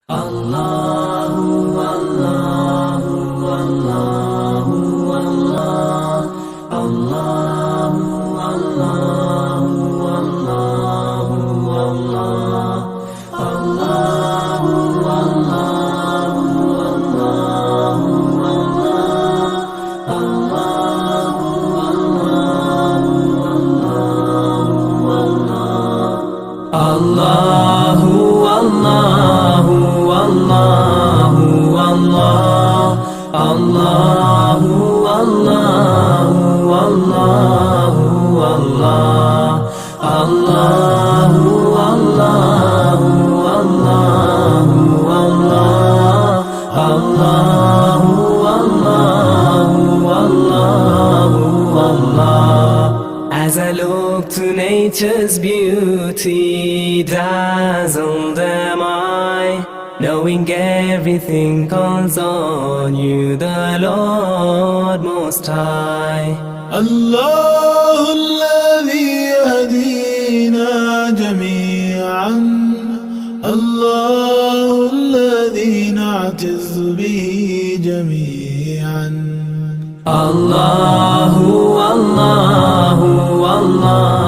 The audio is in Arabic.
الله والله والله والله الله والله والله والله الله والله والله والله الله والله والله والله الله والله والله والله الله والله والله والله الله والله والله والله الله والله والله والله. As I look to nature's beauty, dazzled am I, knowing everything calls on you, the Lord Most High. الله الذي يهدينا جميعا، الله الذي نعتز به جميعا. الله والله والله